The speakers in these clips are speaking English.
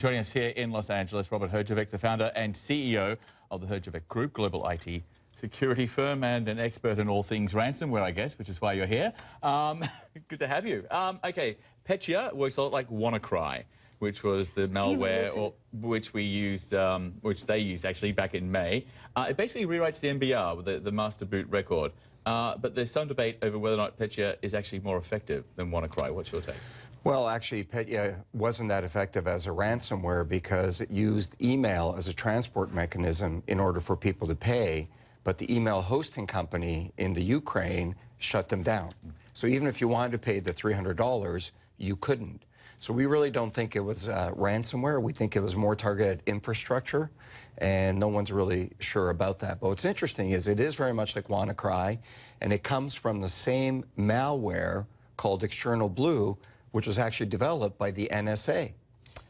Joining us here in Los Angeles, Robert Herjavec, the founder and CEO of the Herjavec Group, global IT security firm and an expert in all things ransomware, I guess, which is why you're here. Good to have you. Okay, Petya works a lot like WannaCry, which was the malware which we used, which they used actually back in May. It basically rewrites the MBR, the master boot record. But there's some debate over whether or not Petya is actually more effective than WannaCry. What's your take? Well, actually, Petya wasn't that effective as a ransomware because it used email as a transport mechanism in order for people to pay, but the email hosting company in the Ukraine shut them down. So even if you wanted to pay the $300, you couldn't. So we really don't think it was ransomware. We think it was more targeted infrastructure, and no one's really sure about that. But what's interesting is it is very much like WannaCry, and it comes from the same malware called External Blue, which was actually developed by the NSA.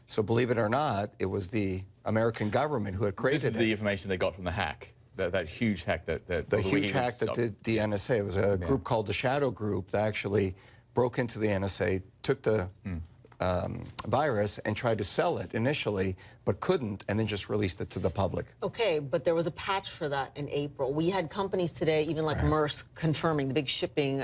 So believe it or not, it was the American government who had created it. This is the information they got from the hack, that huge hack that the huge hack that did the NSA. It was a group called the Shadow Group that actually broke into the NSA, took the virus and tried to sell it initially, but couldn't, and then just released it to the public. Okay, but there was a patch for that in April. We had companies today, even like Maersk, confirming, the big shipping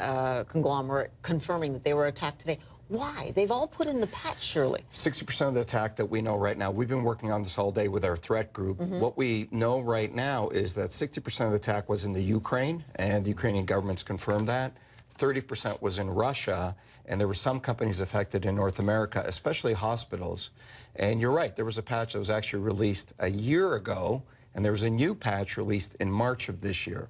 conglomerate, confirming that they were attacked today. Why? They've all put in the patch, surely. 60% of the attack that we know right now, we've been working on this all day with our threat group. What we know right now is that 60% of the attack was in the Ukraine, and the Ukrainian government's confirmed that. 30% was in Russia, and there were some companies affected in North America, especially hospitals. And you're right, there was a patch that was actually released a year ago, and there was a new patch released in March of this year.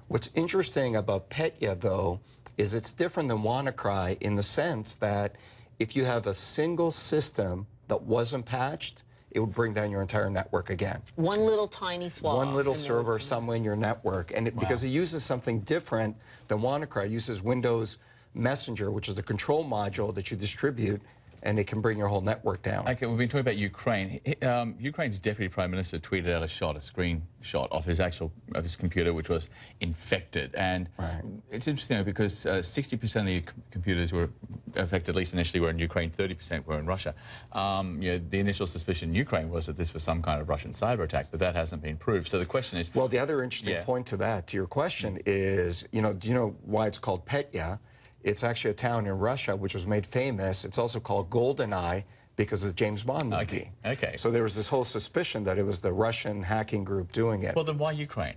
What's interesting about Petya, though, is it's different than WannaCry in the sense that if you have a single system that wasn't patched, it would bring down your entire network again. One little tiny flaw. One little server somewhere in your network. And because it uses something different than WannaCry, it uses Windows Messenger, which is the control module that you distribute, and it can bring your whole network down. Okay, we've been talking about Ukraine. Ukraine's deputy prime minister tweeted out a screenshot of his computer, which was infected. And it's interesting because 60% of the computers were affected, at least initially, were in Ukraine. 30% were in Russia. You know, the initial suspicion in Ukraine was that this was some kind of Russian cyber attack, but that hasn't been proved. So the question is, well, the other interesting point to that, to your question, is, do you know why it's called Petya? It's actually a town in Russia which was made famous. It's also called GoldenEye because of the James Bond movie. Okay. So there was this whole suspicion that it was the Russian hacking group doing it. Well, then why Ukraine?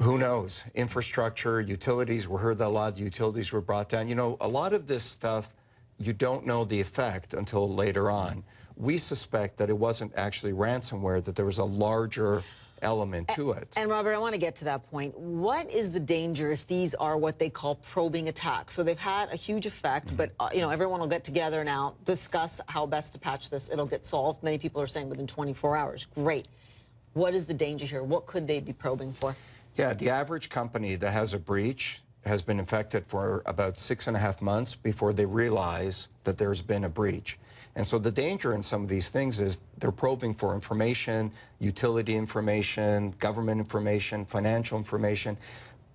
Who knows? Infrastructure, utilities. We heard that a lot of utilities were brought down. You know, a lot of this stuff, you don't know the effect until later on. We suspect that it wasn't actually ransomware, that there was a larger element to it. And Robert, I want to get to that point. What is the danger if these are what they call probing attacks? So they've had a huge effect, but everyone will get together now, discuss how best to patch this. It'll get solved. Many people are saying within 24 hours. Great. What is the danger here? What could they be probing for? Yeah, the average company that has a breach has been infected for about 6.5 months before they realize that there's been a breach. And so the danger in some of these things is they're probing for information, utility information, government information, financial information,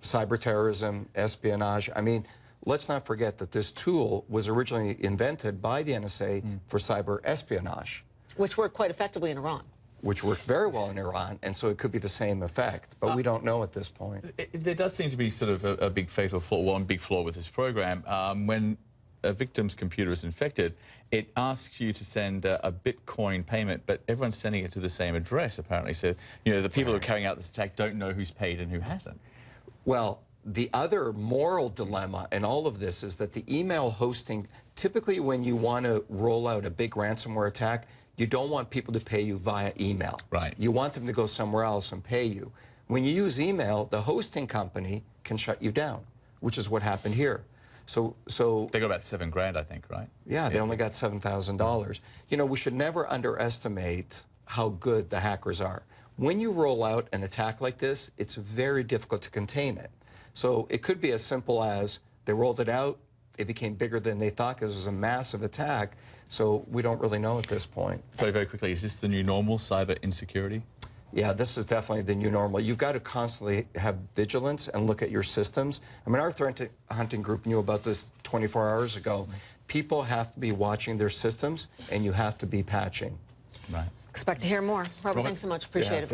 cyber terrorism, espionage. I mean, let's not forget that this tool was originally invented by the NSA for cyber espionage. Which worked quite effectively in Iran. Which worked very well in Iran, and so it could be the same effect, but we don't know at this point. There does seem to be sort of a big fatal flaw, one big flaw with this program. When a victim's computer is infected, it asks you to send a Bitcoin payment, but everyone's sending it to the same address, apparently. So, the people who are carrying out this attack don't know who's paid and who hasn't. Well, the other moral dilemma in all of this is that the email hosting, typically when you want to roll out a big ransomware attack, you don't want people to pay you via email. Right. You want them to go somewhere else and pay you. When you use email, the hosting company can shut you down, which is what happened here. So they got about $7,000, I think, right? Yeah, they only got $7,000. We should never underestimate how good the hackers are. When you roll out an attack like this, it's very difficult to contain it. So it could be as simple as they rolled it out, it became bigger than they thought because it was a massive attack. So we don't really know at this point. Sorry, very quickly, is this the new normal, cyber insecurity? Yeah, this is definitely the new normal. You've got to constantly have vigilance and look at your systems. I mean, our threat hunting group knew about this 24 hours ago. people have to be watching their systems, and you have to be patching. Right. Expect to hear more. Robert, thanks so much. Appreciate it.